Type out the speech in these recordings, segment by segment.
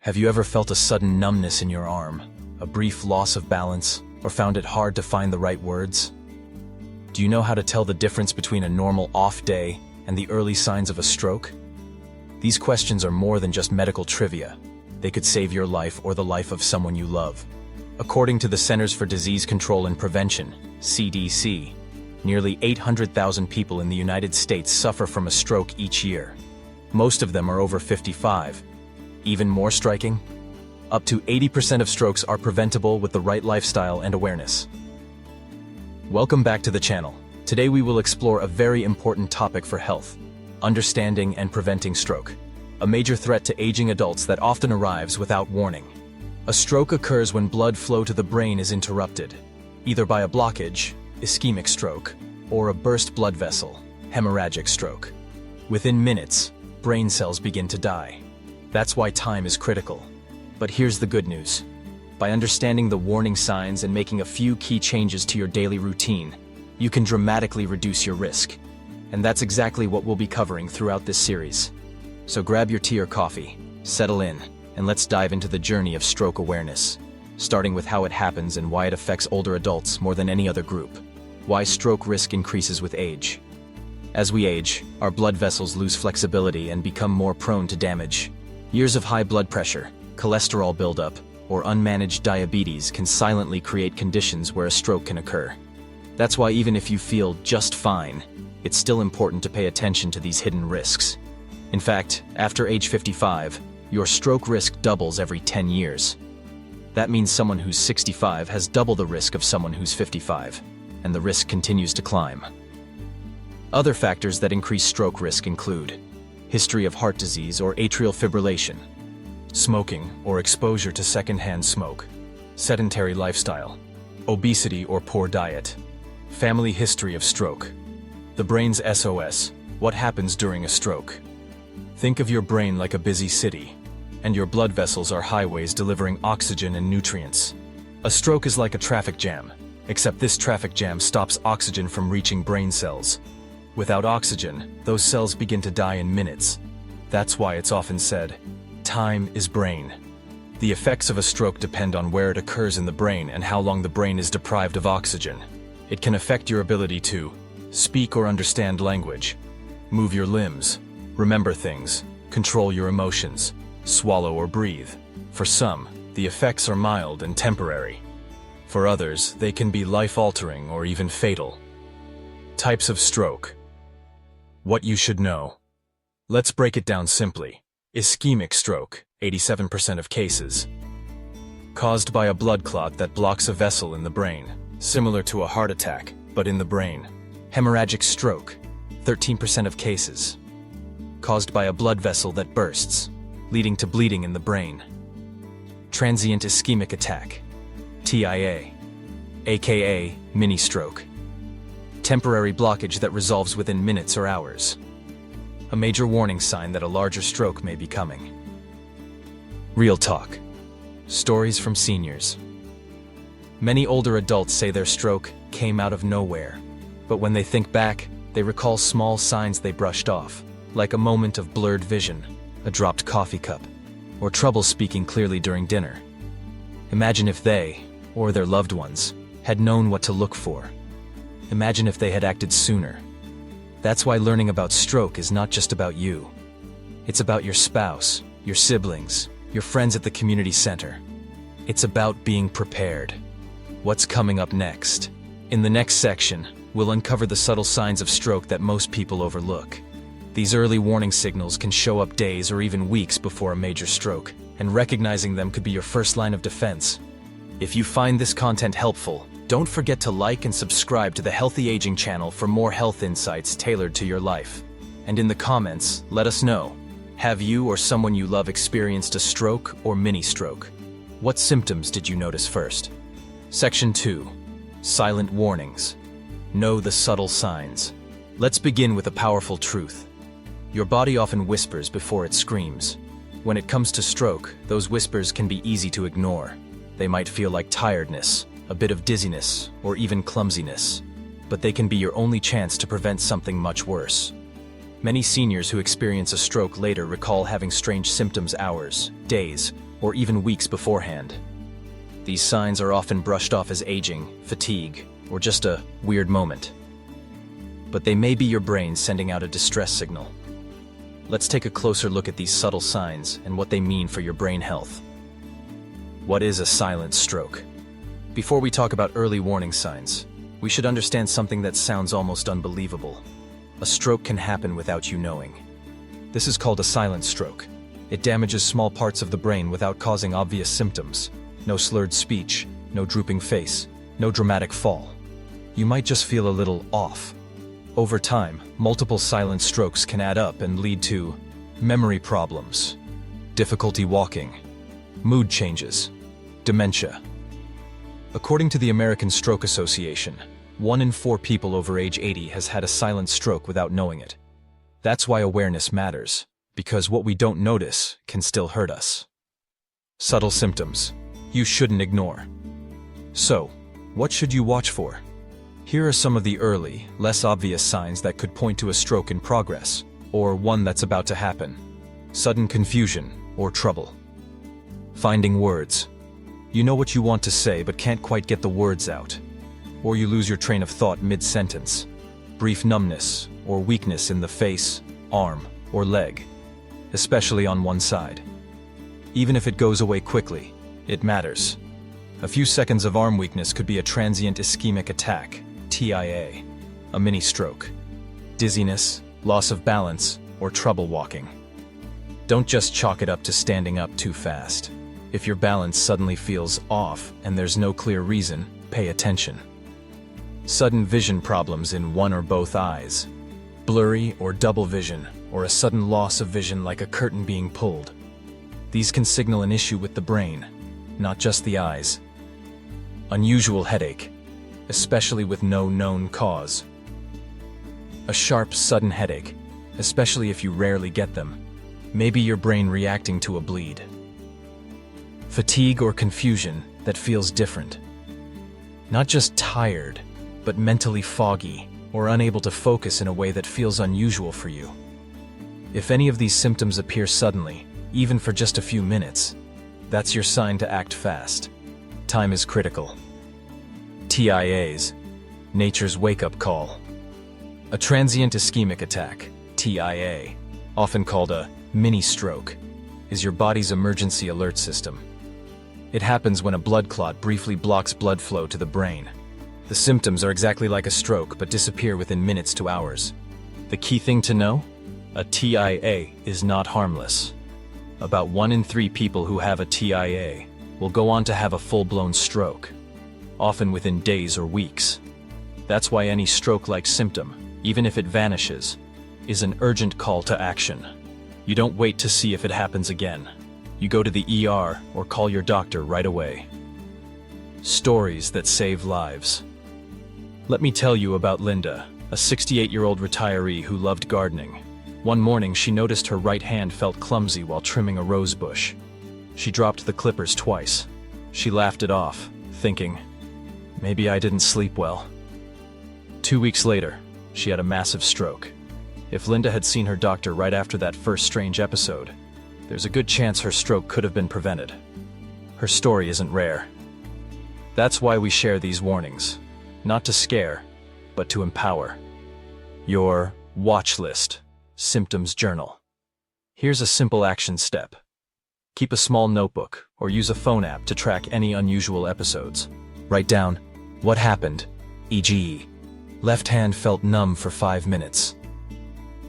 Have you ever felt a sudden numbness in your arm, a brief loss of balance, or found it hard to find the right words? Do you know how to tell the difference between a normal off day and the early signs of a stroke? These questions are more than just medical trivia. They could save your life or the life of someone you love. According to the Centers for Disease Control and Prevention, CDC, nearly 800,000 people in the United States suffer from a stroke each year. Most of them are over 55. Even more striking, up to 80% of strokes are preventable with the right lifestyle and awareness. Welcome back to the channel. Today we will explore a very important topic for health: understanding and preventing stroke, a major threat to aging adults that often arrives without warning. A stroke occurs when blood flow to the brain is interrupted, either by a blockage, ischemic stroke, or a burst blood vessel, hemorrhagic stroke. Within minutes, brain cells begin to die. That's why time is critical. But here's the good news. By understanding the warning signs and making a few key changes to your daily routine, you can dramatically reduce your risk. And that's exactly what we'll be covering throughout this series. So grab your tea or coffee, settle in, and let's dive into the journey of stroke awareness, starting with how it happens and why it affects older adults more than any other group. Why stroke risk increases with age. As we age, our blood vessels lose flexibility and become more prone to damage. Years of high blood pressure, cholesterol buildup, or unmanaged diabetes can silently create conditions where a stroke can occur. That's why even if you feel just fine, it's still important to pay attention to these hidden risks. In fact, after age 55, your stroke risk doubles every 10 years. That means someone who's 65 has double the risk of someone who's 55, and the risk continues to climb. Other factors that increase stroke risk include history of heart disease or atrial fibrillation, smoking or exposure to secondhand smoke, sedentary lifestyle, obesity or poor diet, family history of stroke, the brain's SOS, what happens during a stroke. Think of your brain like a busy city, and your blood vessels are highways delivering oxygen and nutrients. A stroke is like a traffic jam, except this traffic jam stops oxygen from reaching brain cells. Without oxygen, those cells begin to die in minutes. That's why it's often said, time is brain. The effects of a stroke depend on where it occurs in the brain and how long the brain is deprived of oxygen. It can affect your ability to speak or understand language, move your limbs, remember things, control your emotions, swallow or breathe. For some, the effects are mild and temporary. For others, they can be life-altering or even fatal. Types of stroke. What you should know. Let's break it down simply. Ischemic stroke, 87% of cases. Caused by a blood clot that blocks a vessel in the brain, similar to a heart attack, but in the brain. Hemorrhagic stroke, 13% of cases. Caused by a blood vessel that bursts, leading to bleeding in the brain. Transient ischemic attack, TIA, aka mini stroke. Temporary blockage that resolves within minutes or hours. A major warning sign that a larger stroke may be coming. Real talk. Stories from seniors. Many older adults say their stroke came out of nowhere, but when they think back, they recall small signs they brushed off, like a moment of blurred vision, a dropped coffee cup, or trouble speaking clearly during dinner. Imagine if they, or their loved ones, had known what to look for. Imagine if they had acted sooner. That's why learning about stroke is not just about you. It's about your spouse, your siblings, your friends at the community center. It's about being prepared. What's coming up next? In the next section, we'll uncover the subtle signs of stroke that most people overlook. These early warning signals can show up days or even weeks before a major stroke, and recognizing them could be your first line of defense. If you find this content helpful, don't forget to like and subscribe to the Healthy Aging channel for more health insights tailored to your life. And in the comments, let us know, have you or someone you love experienced a stroke or mini stroke? What symptoms did you notice first? Section 2. Silent warnings. Know the subtle signs. Let's begin with a powerful truth. Your body often whispers before it screams. When it comes to stroke, those whispers can be easy to ignore. They might feel like tiredness, a bit of dizziness, or even clumsiness. But they can be your only chance to prevent something much worse. Many seniors who experience a stroke later recall having strange symptoms hours, days, or even weeks beforehand. These signs are often brushed off as aging, fatigue, or just a weird moment. But they may be your brain sending out a distress signal. Let's take a closer look at these subtle signs and what they mean for your brain health. What is a silent stroke? Before we talk about early warning signs, we should understand something that sounds almost unbelievable. A stroke can happen without you knowing. This is called a silent stroke. It damages small parts of the brain without causing obvious symptoms. No slurred speech, no drooping face, no dramatic fall. You might just feel a little off. Over time, multiple silent strokes can add up and lead to memory problems, difficulty walking, mood changes, dementia. According to the American Stroke Association, 1 in 4 people over age 80 has had a silent stroke without knowing it. That's why awareness matters, because what we don't notice can still hurt us. Subtle symptoms you shouldn't ignore. So, what should you watch for? Here are some of the early, less obvious signs that could point to a stroke in progress, or one that's about to happen. Sudden confusion or trouble. Finding words. You know what you want to say but can't quite get the words out. Or you lose your train of thought mid-sentence. Brief numbness or weakness in the face, arm, or leg, especially on one side. Even if it goes away quickly, it matters. A few seconds of arm weakness could be a transient ischemic attack, TIA, a mini stroke. Dizziness, loss of balance, or trouble walking. Don't just chalk it up to standing up too fast. If your balance suddenly feels off and there's no clear reason, pay attention. Sudden vision problems in one or both eyes. Blurry or double vision, or a sudden loss of vision like a curtain being pulled. These can signal an issue with the brain, not just the eyes. Unusual headache, especially with no known cause. A sharp, sudden headache, especially if you rarely get them. Maybe your brain reacting to a bleed. Fatigue or confusion that feels different. Not just tired, but mentally foggy or unable to focus in a way that feels unusual for you. If any of these symptoms appear suddenly, even for just a few minutes, that's your sign to act fast. Time is critical. TIAs, nature's wake-up call. A transient ischemic attack, TIA, often called a mini stroke, is your body's emergency alert system. It happens when a blood clot briefly blocks blood flow to the brain. The symptoms are exactly like a stroke but disappear within minutes to hours. The key thing to know? A TIA is not harmless. About 1 in 3 people who have a TIA will go on to have a full-blown stroke, often within days or weeks. That's why any stroke-like symptom, even if it vanishes, is an urgent call to action. You don't wait to see if it happens again. You go to the ER or call your doctor right away. Stories that save lives. Let me tell you about Linda, a 68-year-old retiree who loved gardening. One morning, she noticed her right hand felt clumsy while trimming a rose bush. She dropped the clippers twice. She laughed it off, thinking, maybe I didn't sleep well. 2 weeks later, she had a massive stroke. If Linda had seen her doctor right after that first strange episode, there's a good chance her stroke could have been prevented. Her story isn't rare. That's why we share these warnings, not to scare, but to empower. Your watch list, symptoms journal. Here's a simple action step. Keep a small notebook or use a phone app to track any unusual episodes. Write down what happened, e.g., left hand felt numb for 5 minutes.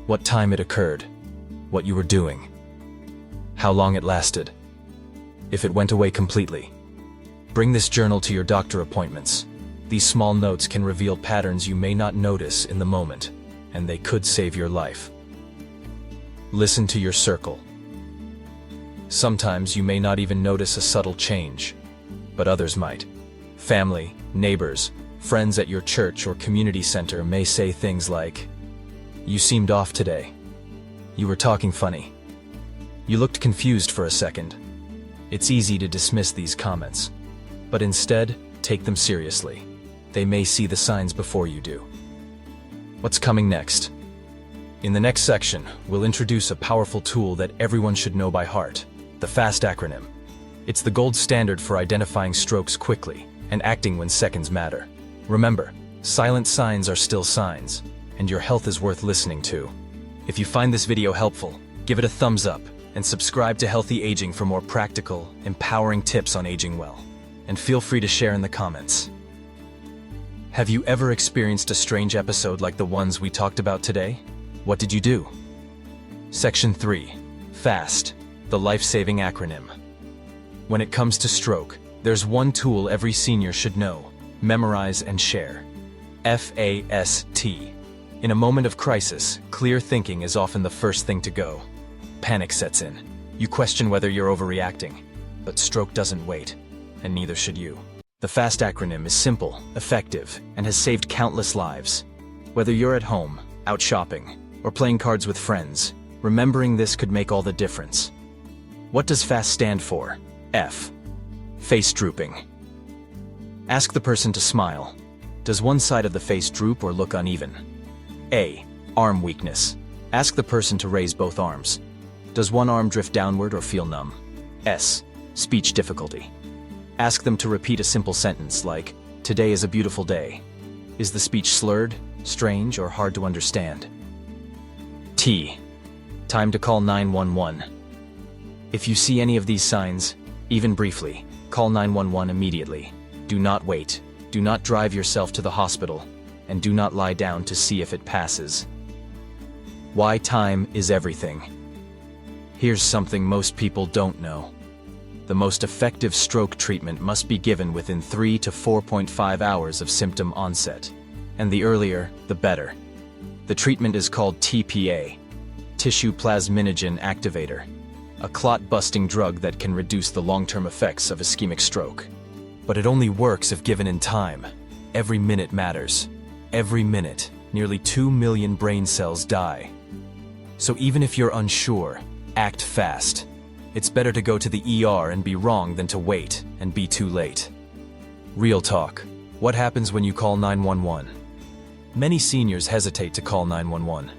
What time it occurred, what you were doing, how long it lasted, if it went away completely. Bring this journal to your doctor appointments. These small notes can reveal patterns you may not notice in the moment, and they could save your life. Listen to your circle. Sometimes you may not even notice a subtle change, but others might. Family, neighbors, friends at your church or community center may say things like, "You seemed off today. You were talking funny. You looked confused for a second." It's easy to dismiss these comments, but instead, take them seriously. They may see the signs before you do. What's coming next? In the next section, we'll introduce a powerful tool that everyone should know by heart, the FAST acronym. It's the gold standard for identifying strokes quickly and acting when seconds matter. Remember, silent signs are still signs, and your health is worth listening to. If you find this video helpful, give it a thumbs up and subscribe to Healthy Aging for more practical, empowering tips on aging well. And feel free to share in the comments. Have you ever experienced a strange episode like the ones we talked about today? What did you do? Section 3. FAST, the life-saving acronym. When it comes to stroke, there's one tool every senior should know, memorize and share. FAST. In a moment of crisis, clear thinking is often the first thing to go. Panic sets in. You question whether you're overreacting. But stroke doesn't wait, and neither should you. The FAST acronym is simple, effective, and has saved countless lives. Whether you're at home, out shopping, or playing cards with friends, remembering this could make all the difference. What does FAST stand for? F. Face drooping. Ask the person to smile. Does one side of the face droop or look uneven? A. Arm weakness. Ask the person to raise both arms. Does one arm drift downward or feel numb? S. Speech difficulty. Ask them to repeat a simple sentence like, "Today is a beautiful day." Is the speech slurred, strange, or hard to understand? T. Time to call 911. If you see any of these signs, even briefly, call 911 immediately. Do not wait. Do not drive yourself to the hospital, and do not lie down to see if it passes. Why time is everything. Here's something most people don't know. The most effective stroke treatment must be given within 3 to 4.5 hours of symptom onset, and the earlier, the better. The treatment is called TPA, tissue plasminogen activator, a clot-busting drug that can reduce the long-term effects of ischemic stroke. But it only works if given in time. Every minute matters. Every minute, nearly 2 million brain cells die. So even if you're unsure, act fast. It's better to go to the ER and be wrong than to wait and be too late. Real talk. What happens when you call 911? Many seniors hesitate to call 911.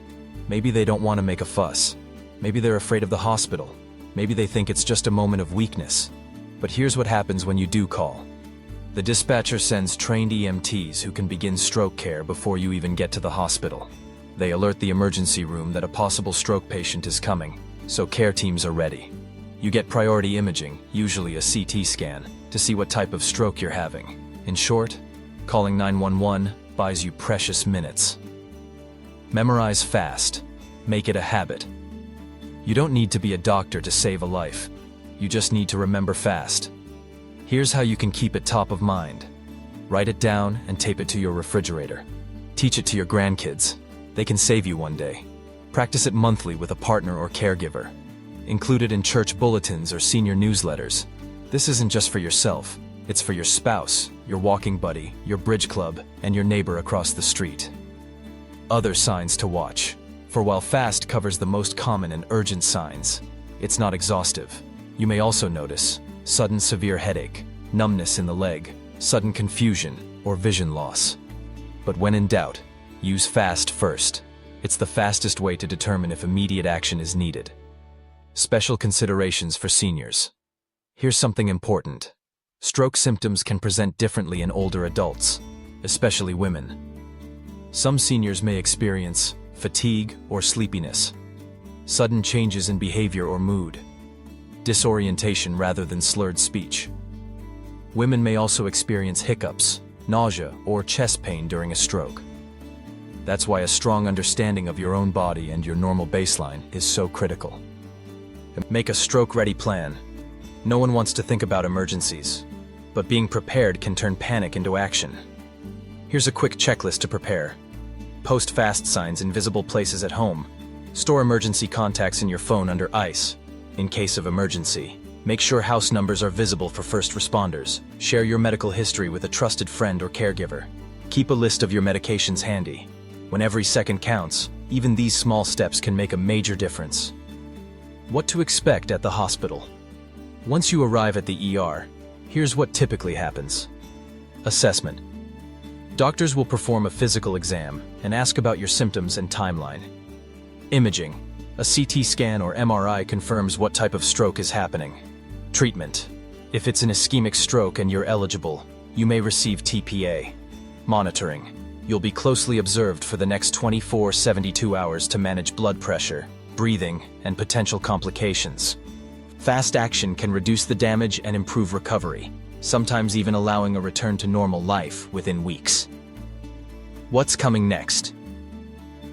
Maybe they don't want to make a fuss. Maybe they're afraid of the hospital. Maybe they think it's just a moment of weakness. But here's what happens when you do call. The dispatcher sends trained EMTs who can begin stroke care before you even get to the hospital. They alert the emergency room that a possible stroke patient is coming, so care teams are ready. You get priority imaging, usually a CT scan, to see what type of stroke you're having. In short, calling 911 buys you precious minutes. Memorize FAST. Make it a habit. You don't need to be a doctor to save a life. You just need to remember FAST. Here's how you can keep it top of mind. Write it down and tape it to your refrigerator. Teach it to your grandkids. They can save you one day. Practice it monthly with a partner or caregiver. Include it in church bulletins or senior newsletters. This isn't just for yourself. It's for your spouse, your walking buddy, your bridge club, and your neighbor across the street. Other signs to watch. For while FAST covers the most common and urgent signs, it's not exhaustive. You may also notice sudden severe headache, numbness in the leg, sudden confusion, or vision loss. But when in doubt, use FAST first. It's the fastest way to determine if immediate action is needed. Special considerations for seniors. Here's something important. Stroke symptoms can present differently in older adults, especially women. Some seniors may experience fatigue or sleepiness, sudden changes in behavior or mood, disorientation rather than slurred speech. Women may also experience hiccups, nausea, or chest pain during a stroke. That's why a strong understanding of your own body and your normal baseline is so critical. Make a stroke-ready plan. No one wants to think about emergencies, but being prepared can turn panic into action. Here's a quick checklist to prepare. Post FAST signs in visible places at home. Store emergency contacts in your phone under ICE. In case of emergency, make sure house numbers are visible for first responders. Share your medical history with a trusted friend or caregiver. Keep a list of your medications handy. When every second counts, even these small steps can make a major difference. What to expect at the hospital. Once you arrive at the ER, here's what typically happens. Assessment. Doctors will perform a physical exam and ask about your symptoms and timeline. Imaging. A CT scan or MRI confirms what type of stroke is happening. Treatment. If it's an ischemic stroke and you're eligible, you may receive TPA monitoring. You'll be closely observed for the next 72 hours to manage blood pressure, breathing, and potential complications. Fast action can reduce the damage and improve recovery, sometimes even allowing a return to normal life within weeks. What's coming next?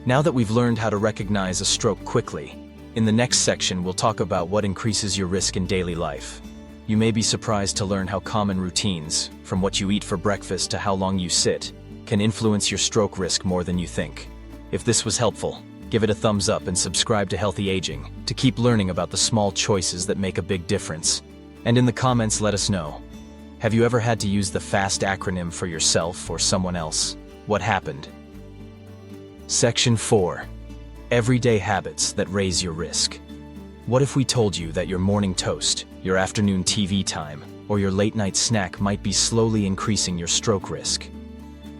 Now that we've learned how to recognize a stroke quickly, in the next section we'll talk about what increases your risk in daily life. You may be surprised to learn how common routines, from what you eat for breakfast to how long you sit, can influence your stroke risk more than you think. If this was helpful, give it a thumbs up and subscribe to Healthy Aging to keep learning about the small choices that make a big difference. And in the comments, let us know. Have you ever had to use the FAST acronym for yourself or someone else? What happened? Section 4. Everyday habits that raise your risk. What if we told you that your morning toast, your afternoon TV time, or your late-night snack might be slowly increasing your stroke risk?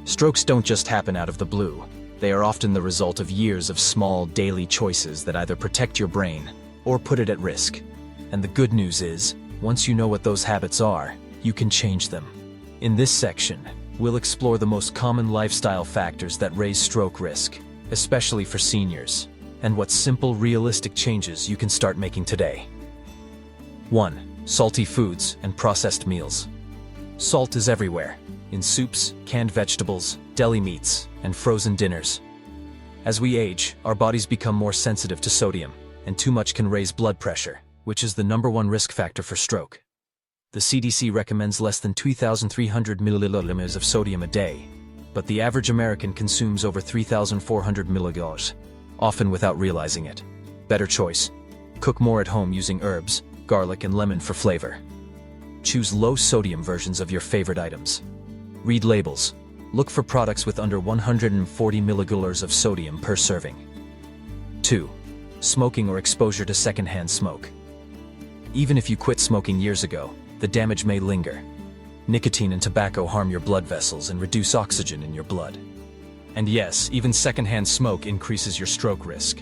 Strokes don't just happen out of the blue. They are often the result of years of small, daily choices that either protect your brain or put it at risk. And the good news is, once you know what those habits are, you can change them. In this section, we'll explore the most common lifestyle factors that raise stroke risk, especially for seniors, and what simple, realistic changes you can start making today. 1. Salty foods and processed meals. Salt is everywhere, in soups, canned vegetables, deli meats, and frozen dinners. As we age, our bodies become more sensitive to sodium, and too much can raise blood pressure, which is the #1 risk factor for stroke. The CDC recommends less than 2,300 milliliters of sodium a day, but the average American consumes over 3,400 milliliters, often without realizing it. Better choice. Cook more at home using herbs, garlic, and lemon for flavor. Choose low-sodium versions of your favorite items. Read labels. Look for products with under 140 milliliters of sodium per serving. 2. Smoking or exposure to secondhand smoke. Even if you quit smoking years ago, the damage may linger. Nicotine and tobacco harm your blood vessels and reduce oxygen in your blood. And yes, even secondhand smoke increases your stroke risk.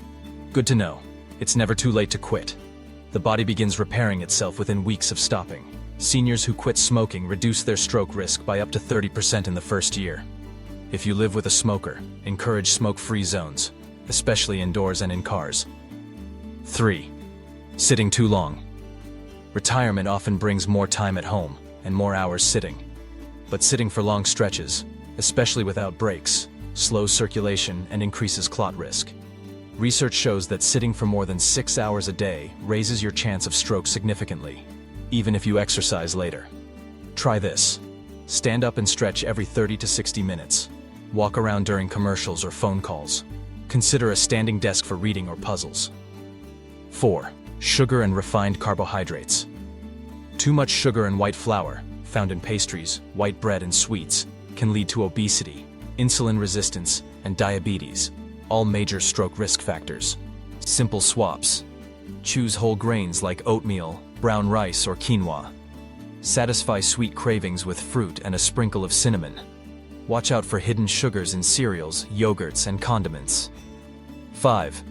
Good to know. It's never too late to quit. The body begins repairing itself within weeks of stopping. Seniors who quit smoking reduce their stroke risk by up to 30% in the first year. If you live with a smoker, encourage smoke-free zones, especially indoors and in cars. 3. Sitting too long. Retirement often brings more time at home and more hours sitting. But sitting for long stretches, especially without breaks, slows circulation and increases clot risk. Research shows that sitting for more than 6 hours a day raises your chance of stroke significantly, even if you exercise later. Try this. Stand up and stretch every 30 to 60 minutes. Walk around during commercials or phone calls. Consider a standing desk for reading or puzzles. 4. Sugar and refined carbohydrates. Too much sugar and white flour, found in pastries, white bread, and sweets, can lead to obesity, insulin resistance, and diabetes, all major stroke risk factors. Simple swaps. Choose whole grains like oatmeal, brown rice, or quinoa. Satisfy sweet cravings with fruit and a sprinkle of cinnamon. Watch out for hidden sugars in cereals, yogurts, and condiments. 5.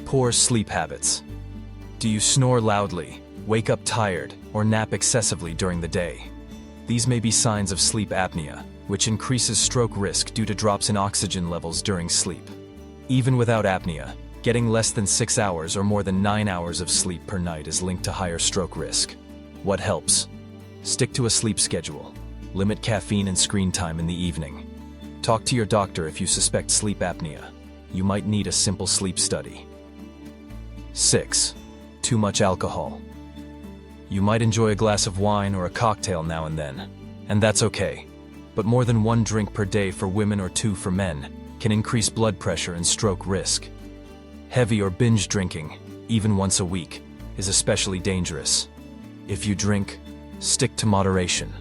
Poor sleep habits. Do you snore loudly, wake up tired, or nap excessively during the day? These may be signs of sleep apnea, which increases stroke risk due to drops in oxygen levels during sleep. Even without apnea, getting less than 6 hours or more than 9 hours of sleep per night is linked to higher stroke risk. What helps? Stick to a sleep schedule. Limit caffeine and screen time in the evening. Talk to your doctor if you suspect sleep apnea. You might need a simple sleep study. 6. Too much alcohol. You might enjoy a glass of wine or a cocktail now and then, and that's okay. But more than 1 drink per day for women or 2 for men can increase blood pressure and stroke risk. Heavy or binge drinking, even once a week, is especially dangerous. If you drink, stick to moderation.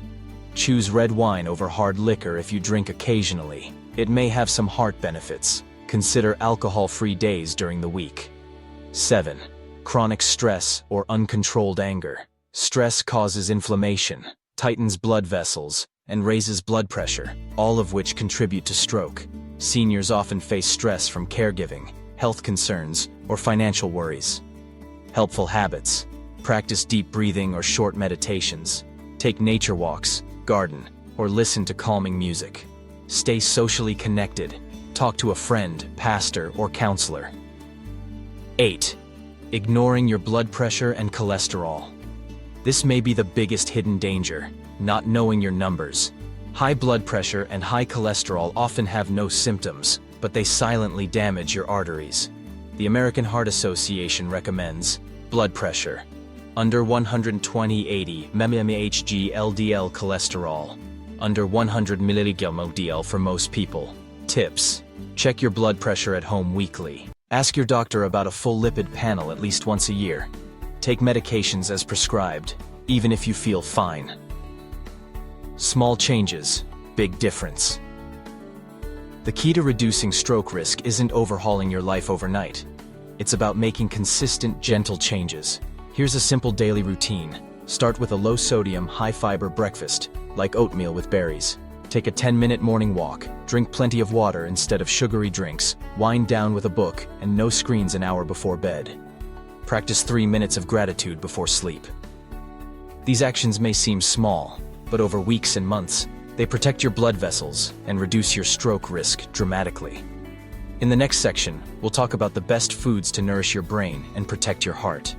Choose red wine over hard liquor if you drink occasionally. It may have some heart benefits. Consider alcohol-free days during the week. 7. Chronic stress or uncontrolled anger. Stress causes inflammation, tightens blood vessels, and raises blood pressure, all of which contribute to stroke. Seniors often face stress from caregiving, health concerns, or financial worries. Helpful habits. Practice deep breathing or short meditations. Take nature walks, garden, or listen to calming music. Stay socially connected. Talk to a friend, pastor, or counselor. 8. Ignoring your blood pressure and cholesterol. This may be the biggest hidden danger, not knowing your numbers. High blood pressure and high cholesterol often have no symptoms, but they silently damage your arteries. The American Heart Association recommends blood pressure under 120/80 mmHg LDL cholesterol, under 100 mg/dL for most people. Tips: check your blood pressure at home weekly. Ask your doctor about a full lipid panel at least once a year. Take medications as prescribed, even if you feel fine. Small changes, big difference. The key to reducing stroke risk isn't overhauling your life overnight. It's about making consistent, gentle changes. Here's a simple daily routine. Start with a low-sodium, high-fiber breakfast, like oatmeal with berries. Take a 10-minute morning walk. Drink plenty of water instead of sugary drinks. Wind down with a book, and no screens an hour before bed. Practice 3 minutes of gratitude before sleep. These actions may seem small, but over weeks and months, they protect your blood vessels and reduce your stroke risk dramatically. In the next section, we'll talk about the best foods to nourish your brain and protect your heart.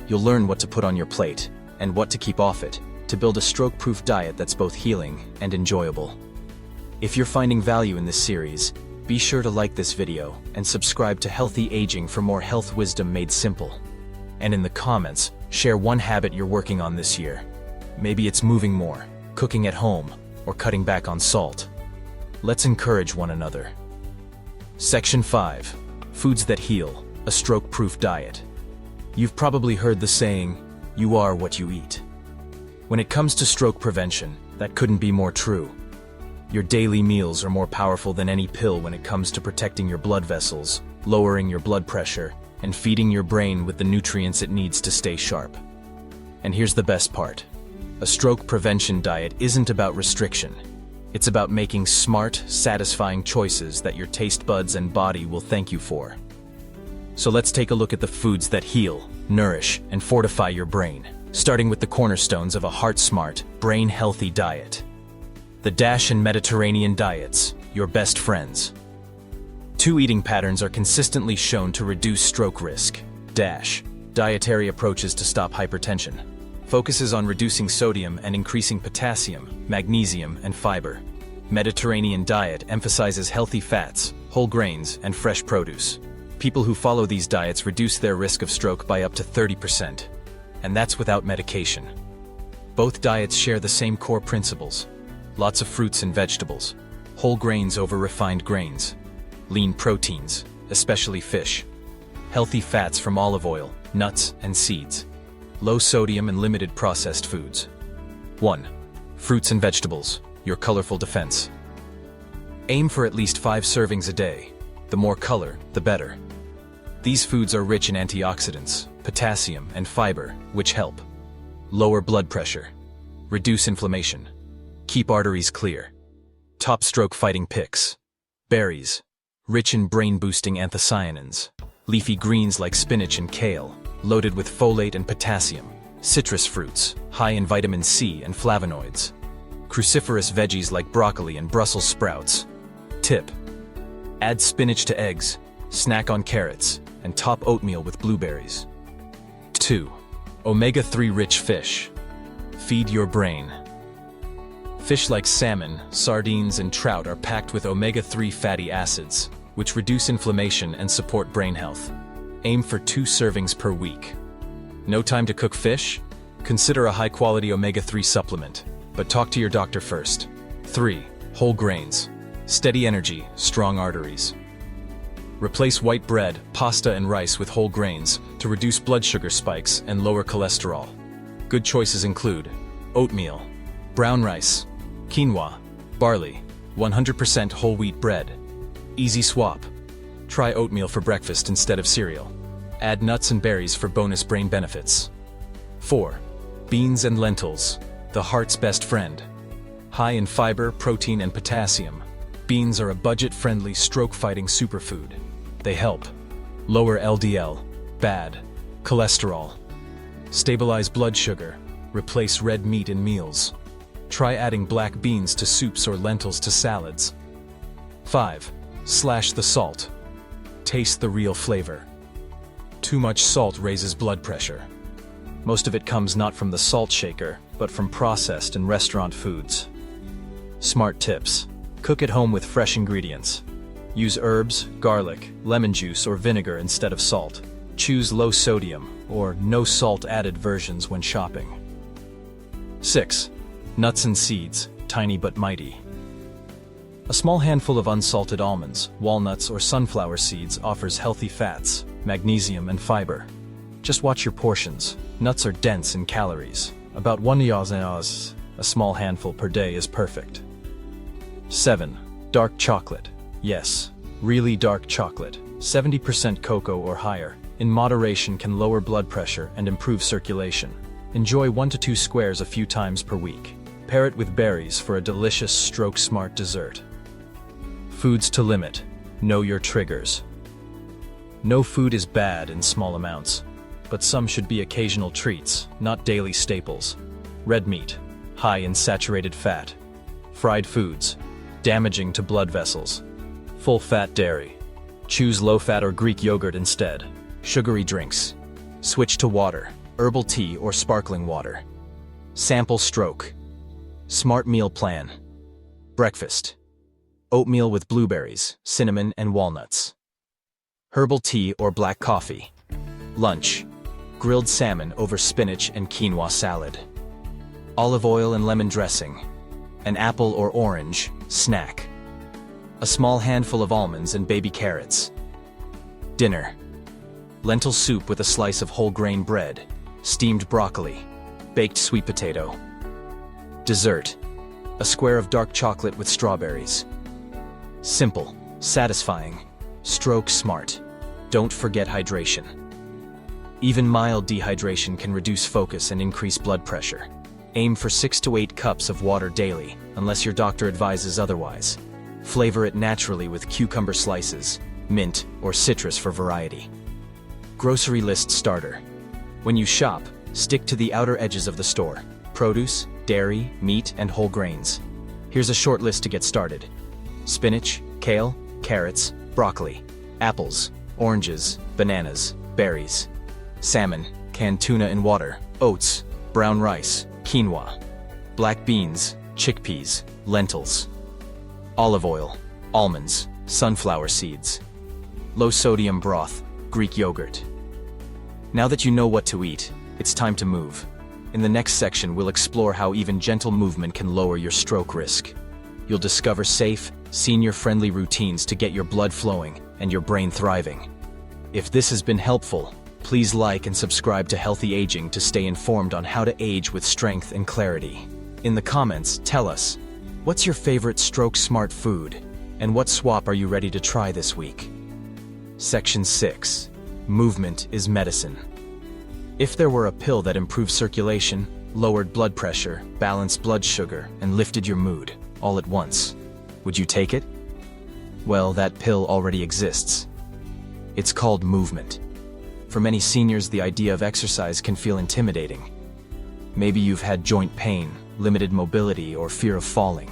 You'll learn what to put on your plate and what to keep off it to build a stroke-proof diet that's both healing and enjoyable. If you're finding value in this series, be sure to like this video and subscribe to Healthy Aging for more health wisdom made simple. And in the comments, share one habit you're working on this year. Maybe it's moving more, cooking at home, or cutting back on salt. Let's encourage one another. Section 5. Foods that heal, a stroke-proof diet. You've probably heard the saying, "You are what you eat." When it comes to stroke prevention, that couldn't be more true. Your daily meals are more powerful than any pill when it comes to protecting your blood vessels, lowering your blood pressure, and feeding your brain with the nutrients it needs to stay sharp. And here's the best part. A stroke prevention diet isn't about restriction. It's about making smart, satisfying choices that your taste buds and body will thank you for. So let's take a look at the foods that heal, nourish, and fortify your brain, starting with the cornerstones of a heart-smart, brain-healthy diet. The DASH and Mediterranean diets, your best friends. 2 eating patterns are consistently shown to reduce stroke risk. DASH, dietary approaches to stop hypertension, focuses on reducing sodium and increasing potassium, magnesium, and fiber. Mediterranean diet emphasizes healthy fats, whole grains, and fresh produce. People who follow these diets reduce their risk of stroke by up to 30%. And that's without medication. Both diets share the same core principles. Lots of fruits and vegetables, whole grains over refined grains, lean proteins, especially fish, healthy fats from olive oil, nuts, and seeds, low sodium and limited processed foods. 1. Fruits and vegetables, your colorful defense. Aim for at least 5 servings a day. The more color, the better. These foods are rich in antioxidants, potassium, and fiber, which help lower blood pressure, reduce inflammation, keep arteries clear. Top stroke-fighting picks. Berries, rich in brain-boosting anthocyanins. Leafy greens like spinach and kale, loaded with folate and potassium. Citrus fruits, high in vitamin C and flavonoids. Cruciferous veggies like broccoli and Brussels sprouts. Tip: add spinach to eggs, snack on carrots, and top oatmeal with blueberries. 2. Omega-3 rich fish. Feed your brain. Fish like salmon, sardines, and trout are packed with omega-3 fatty acids, which reduce inflammation and support brain health. Aim for 2 servings per week. No time to cook fish? Consider a high-quality omega-3 supplement, but talk to your doctor first. 3. Whole grains. Steady energy, strong arteries. Replace white bread, pasta, and rice with whole grains to reduce blood sugar spikes and lower cholesterol. Good choices include oatmeal, brown rice, quinoa, barley, 100% whole wheat bread. Easy swap. Try oatmeal for breakfast instead of cereal. Add nuts and berries for bonus brain benefits. 4. Beans and lentils, the heart's best friend. High in fiber, protein, and potassium, beans are a budget-friendly, stroke-fighting superfood. They help lower LDL, bad cholesterol, stabilize blood sugar, Replace red meat in meals. Try adding black beans to soups or lentils to salads. 5. Slash the salt. Taste the real flavor. Too much salt raises blood pressure. Most of it comes not from the salt shaker, but from processed and restaurant foods. Smart tips. Cook at home with fresh ingredients. Use herbs, garlic, lemon juice, or vinegar instead of salt. Choose low sodium or no salt added versions when shopping. 6. Nuts and seeds, tiny but mighty. A small handful of unsalted almonds, walnuts, or sunflower seeds offers healthy fats, magnesium, and fiber. Just watch your portions. Nuts are dense in calories. About 1 oz, a small handful per day is perfect. 7. Dark chocolate. Yes, really dark chocolate. 70% cocoa or higher. In moderation can lower blood pressure and improve circulation. Enjoy 1 to 2 squares a few times per week. Pair it with berries for a delicious stroke-smart dessert. Foods to limit. Know your triggers. No food is bad in small amounts, but some should be occasional treats, not daily staples. Red meat, high in saturated fat. Fried foods, damaging to blood vessels. Full-fat dairy. Choose low-fat or Greek yogurt instead. Sugary drinks. Switch to water, herbal tea or sparkling water. Sample stroke. Smart meal plan. Breakfast. Oatmeal with blueberries, cinnamon, and walnuts. Herbal tea or black coffee. Lunch. Grilled salmon over spinach and quinoa salad. Olive oil and lemon dressing. An apple or orange, snack. A small handful of almonds and baby carrots. Dinner. Lentil soup with a slice of whole grain bread, steamed broccoli, baked sweet potato. Dessert. A square of dark chocolate with strawberries. Simple, satisfying, stroke smart. Don't forget hydration. Even mild dehydration can reduce focus and increase blood pressure. Aim for 6 to 8 cups of water daily, unless your doctor advises otherwise. Flavor it naturally with cucumber slices, mint, or citrus for variety. Grocery list starter. When you shop, stick to the outer edges of the store. Produce, dairy, meat, and whole grains. Here's a short list to get started. Spinach, kale, carrots, broccoli, apples, oranges, bananas, berries. Salmon, canned tuna in water, oats, brown rice, quinoa. Black beans, chickpeas, lentils. Olive oil, almonds, sunflower seeds. Low sodium broth, Greek yogurt. Now that you know what to eat, it's time to move. In the next section, we'll explore how even gentle movement can lower your stroke risk. You'll discover safe, senior-friendly routines to get your blood flowing and your brain thriving. If this has been helpful, please like and subscribe to Healthy Aging to stay informed on how to age with strength and clarity. In the comments, tell us, what's your favorite stroke-smart food, and what swap are you ready to try this week? Section 6. Movement is medicine. If there were a pill that improved circulation, lowered blood pressure, balanced blood sugar, and lifted your mood, all at once, would you take it? Well, that pill already exists. It's called movement. For many seniors, the idea of exercise can feel intimidating. Maybe you've had joint pain, limited mobility, or fear of falling.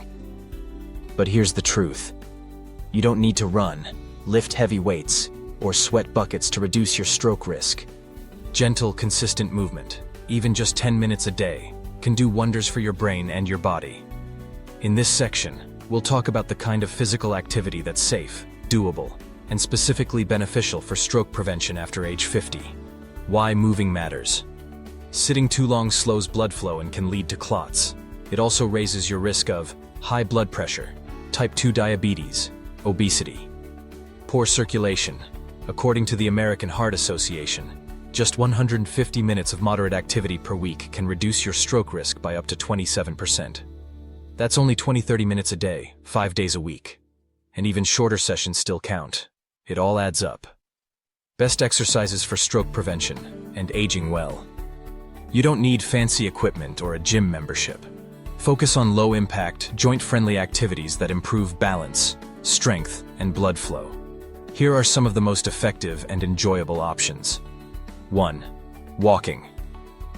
But here's the truth. You don't need to run, lift heavy weights, or sweat buckets to reduce your stroke risk. Gentle, consistent movement, even just 10 minutes a day, can do wonders for your brain and your body. In this section, we'll talk about the kind of physical activity that's safe, doable, and specifically beneficial for stroke prevention after age 50. Why moving matters. Sitting too long slows blood flow and can lead to clots. It also raises your risk of high blood pressure, type 2 diabetes, obesity. Poor circulation. According to the American Heart Association, just 150 minutes of moderate activity per week can reduce your stroke risk by up to 27%. That's only 20-30 minutes a day, 5 days a week. And even shorter sessions still count. It all adds up. Best exercises for stroke prevention and aging well. You don't need fancy equipment or a gym membership. Focus on low-impact, joint-friendly activities that improve balance, strength, and blood flow. Here are some of the most effective and enjoyable options. 1. Walking.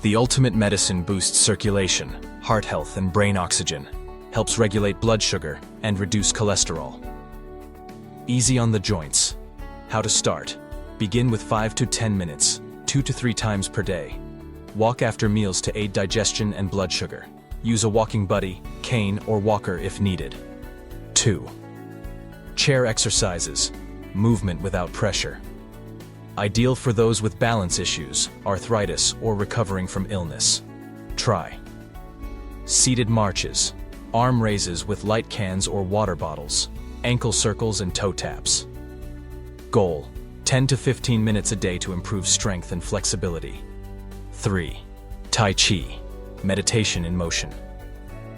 The ultimate medicine boosts circulation, heart health, and brain oxygen, helps regulate blood sugar, and reduce cholesterol. Easy on the joints. How to start? Begin with 5 to 10 minutes, 2 to 3 times per day. Walk after meals to aid digestion and blood sugar. Use a walking buddy, cane, or walker if needed. 2. Chair exercises, movement without pressure. Ideal for those with balance issues, arthritis, or recovering from illness. Try. Seated marches, arm raises with light cans or water bottles, ankle circles and toe taps. Goal: 10 to 15 minutes a day to improve strength and flexibility. 3. Tai Chi, meditation in motion.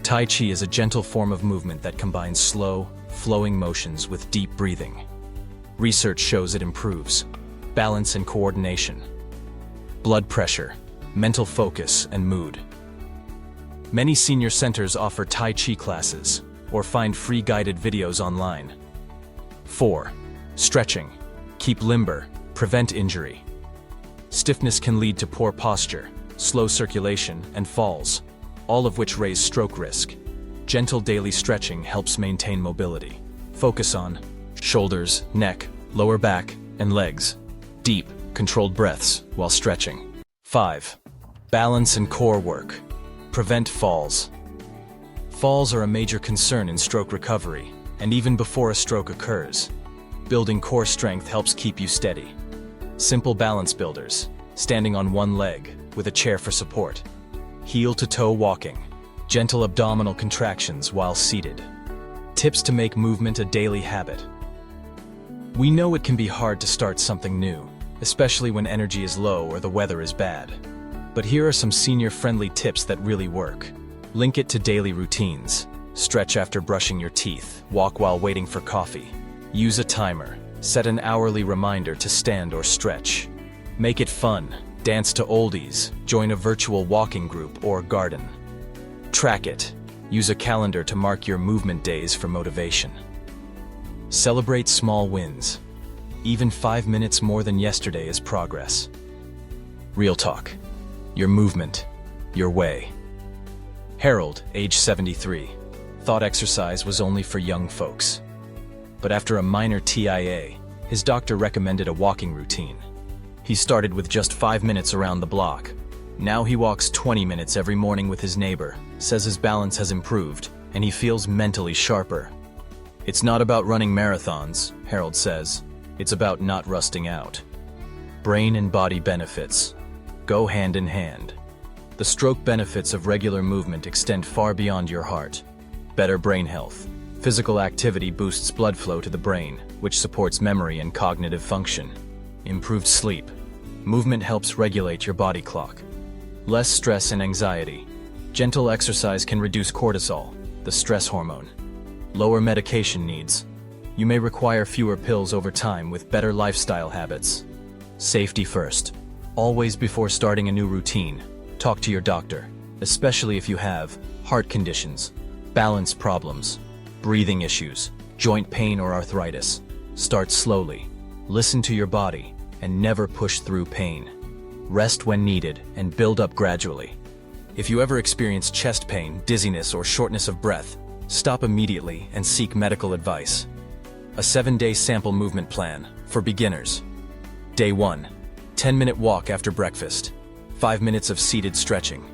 Tai Chi is a gentle form of movement that combines slow, flowing motions with deep breathing. Research shows it improves balance and coordination, blood pressure, mental focus, and mood. Many senior centers offer Tai Chi classes or find free guided videos online. 4. Stretching. Keep limber, prevent injury. Stiffness can lead to poor posture, slow circulation, and falls, all of which raise stroke risk. Gentle daily stretching helps maintain mobility. Focus on shoulders, neck, lower back, and legs. Deep, controlled breaths while stretching. 5. Balance and core work. Prevent falls. Falls are a major concern in stroke recovery, and even before a stroke occurs. Building core strength helps keep you steady. Simple balance builders, standing on one leg, with a chair for support. Heel-to-toe walking, gentle abdominal contractions while seated. Tips to make movement a daily habit. We know it can be hard to start something new, especially when energy is low or the weather is bad. But here are some senior-friendly tips that really work. Link it to daily routines. Stretch after brushing your teeth, walk while waiting for coffee. Use a timer. Set an hourly reminder to stand or stretch. Make it fun. Dance to oldies. Join a virtual walking group or garden. Track it. Use a calendar to mark your movement days for motivation. Celebrate small wins. Even 5 minutes more than yesterday is progress. Real talk. Your movement, your way. Harold, age 73, thought exercise was only for young folks. But after a minor TIA, his doctor recommended a walking routine. He started with just 5 minutes around the block. Now he walks 20 minutes every morning with his neighbor, says his balance has improved, and he feels mentally sharper. It's not about running marathons, Harold says. It's about not rusting out. Brain and body benefits go hand in hand. The stroke benefits of regular movement extend far beyond your heart. Better brain health. Physical activity boosts blood flow to the brain, which supports memory and cognitive function. Improved sleep. Movement helps regulate your body clock. Less stress and anxiety. Gentle exercise can reduce cortisol, the stress hormone. Lower medication needs. You may require fewer pills over time with better lifestyle habits. Safety first. Always before starting a new routine, talk to your doctor, especially if you have heart conditions, balance problems, breathing issues, joint pain or arthritis. Start slowly, listen to your body, and never push through pain. Rest when needed and build up gradually. If you ever experience chest pain, dizziness, or shortness of breath, stop immediately and seek medical advice. A 7-day sample movement plan for beginners. Day 1, 10-minute walk after breakfast, 5 minutes of seated stretching.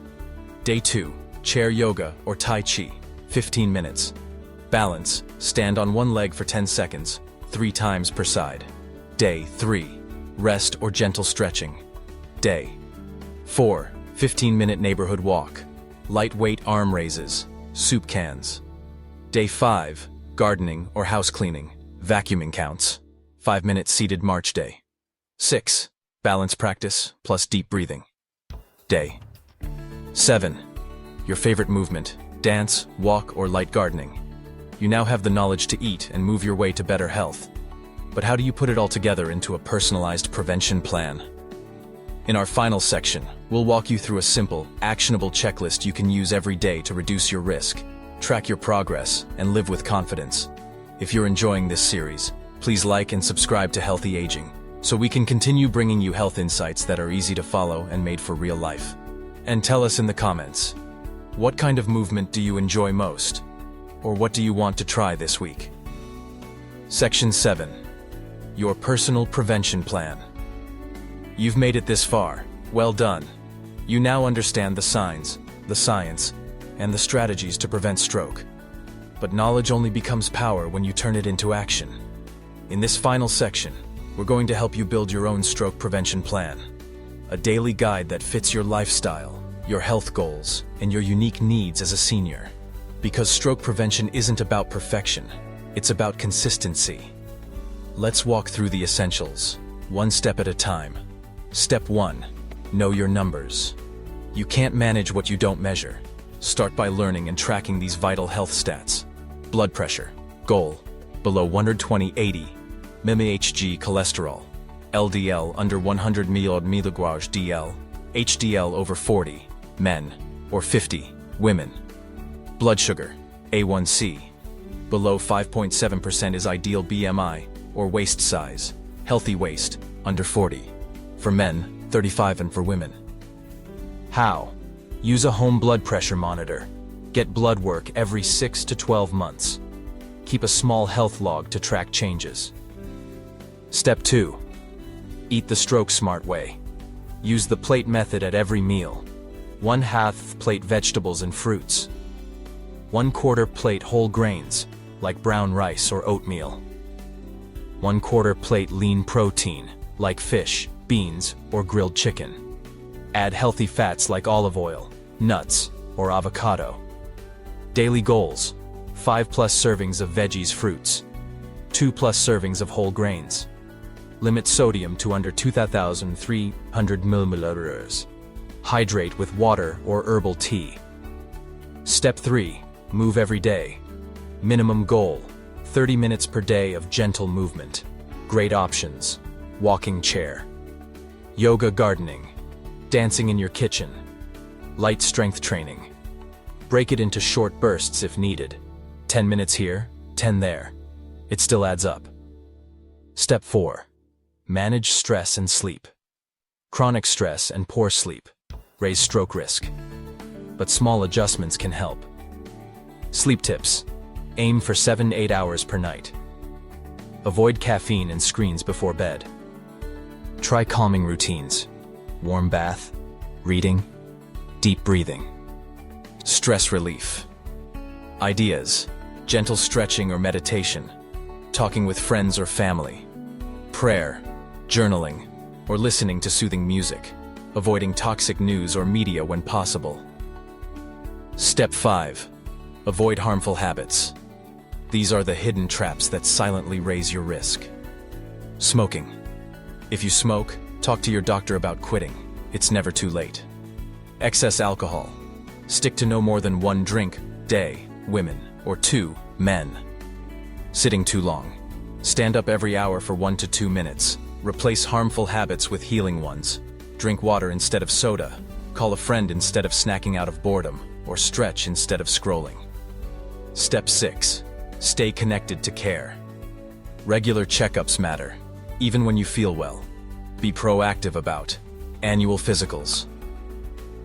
Day 2, chair yoga or Tai Chi, 15 minutes. Balance, stand on one leg for 10 seconds, 3 times per side. Day 3, rest or gentle stretching. Day 4, 15-minute neighborhood walk, lightweight arm raises, soup cans. Day 5, gardening or house cleaning, vacuuming counts, 5-minute seated march day. 6, balance practice plus deep breathing. Day 7, your favorite movement, dance, walk, or light gardening. You now have the knowledge to eat and move your way to better health. But how do you put it all together into a personalized prevention plan? In our final section, we'll walk you through a simple, actionable checklist you can use every day to reduce your risk, track your progress, and live with confidence. If you're enjoying this series, please like and subscribe to Healthy Aging, so we can continue bringing you health insights that are easy to follow and made for real life. And tell us in the comments, what kind of movement do you enjoy most? Or what do you want to try this week? Section 7. Your personal prevention plan. You've made it this far. Well done. You now understand the signs, the science, and the strategies to prevent stroke. But knowledge only becomes power when you turn it into action. In this final section, we're going to help you build your own stroke prevention plan. A daily guide that fits your lifestyle, your health goals, and your unique needs as a senior. Because stroke prevention isn't about perfection, it's about consistency. Let's walk through the essentials, one step at a time. Step 1. Know your numbers. You can't manage what you don't measure. Start by learning and tracking these vital health stats. Blood pressure. Goal: below 120/80. mmHg cholesterol. LDL under 100 mg/dl. HDL over 40. Men. Or 50. Women. Blood sugar. A1C. Below 5.7% is ideal BMI, or waist size. Healthy waist, under 40. For men, 35, and for women. How? Use a home blood pressure monitor. Get blood work every 6 to 12 months. Keep a small health log to track changes. Step 2. Eat the stroke smart way. Use the plate method at every meal. 1/2 plate vegetables and fruits. 1/4 plate whole grains, like brown rice or oatmeal. 1/4 plate lean protein, like fish, beans, or grilled chicken. Add healthy fats like olive oil, nuts, or avocado. Daily goals: 5+ servings of veggies, fruits. 2+ servings of whole grains. Limit sodium to under 2,300 milliliters. Hydrate with water or herbal tea. Step 3. Move every day. Minimum goal: 30 minutes per day of gentle movement. Great options: walking chair, yoga, gardening, dancing in your kitchen, light strength training. Break it into short bursts if needed. 10 minutes here, 10 there. It still adds up. Step 4. Manage stress and sleep. Chronic stress and poor sleep raise stroke risk, but small adjustments can help. Sleep tips: aim for 7-8 hours per night. Avoid caffeine and screens before bed. Try calming routines: warm bath, reading, deep breathing. Stress relief. Ideas: gentle stretching or meditation, talking with friends or family, prayer, journaling, or listening to soothing music, avoiding toxic news or media when possible. Step 5. Avoid harmful habits. These are the hidden traps that silently raise your risk. Smoking. If you smoke, talk to your doctor about quitting. It's never too late. Excess alcohol. Stick to no more than 1 drink day, women, or 2, men. Sitting too long. Stand up every hour for 1 to 2 minutes. Replace harmful habits with healing ones. Drink water instead of soda. Call a friend instead of snacking out of boredom, or stretch instead of scrolling. Step 6. Stay connected to care. Regular checkups matter, even when you feel well. Be proactive about annual physicals,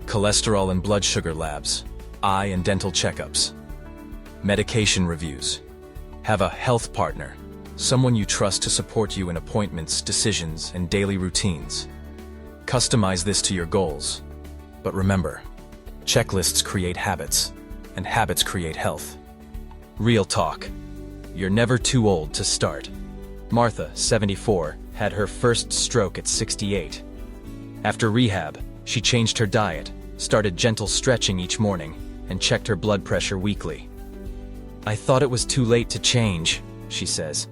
cholesterol and blood sugar labs, eye and dental checkups, medication reviews. Have a health partner, someone you trust to support you in appointments, decisions, and daily routines. Customize this to your goals. But remember, checklists create habits, and habits create health. Real talk. You're never too old to start. Martha, 74, had her first stroke at 68. After rehab, she changed her diet, started gentle stretching each morning, and checked her blood pressure weekly. "I thought it was too late to change," she says,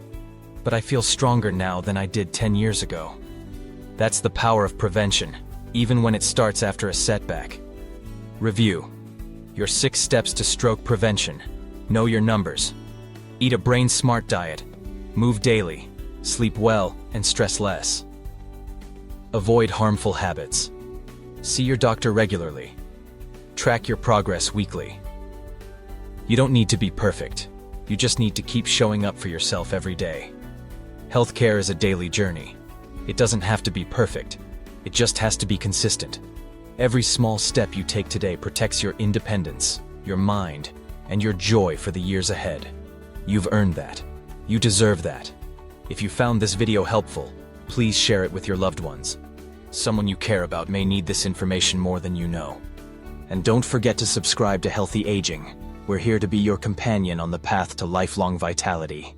"but I feel stronger now than I did 10 years ago." That's the power of prevention, even when it starts after a setback. Review. Your 6 steps to stroke prevention. Know your numbers. Eat a brain-smart diet. Move daily. Sleep well and stress less. Avoid harmful habits. See your doctor regularly. Track your progress weekly. You don't need to be perfect. You just need to keep showing up for yourself every day. Healthcare is a daily journey. It doesn't have to be perfect. It just has to be consistent. Every small step you take today protects your independence, your mind, and your joy for the years ahead. You've earned that. You deserve that. If you found this video helpful, please share it with your loved ones. Someone you care about may need this information more than you know. And don't forget to subscribe to Healthy Aging. We're here to be your companion on the path to lifelong vitality.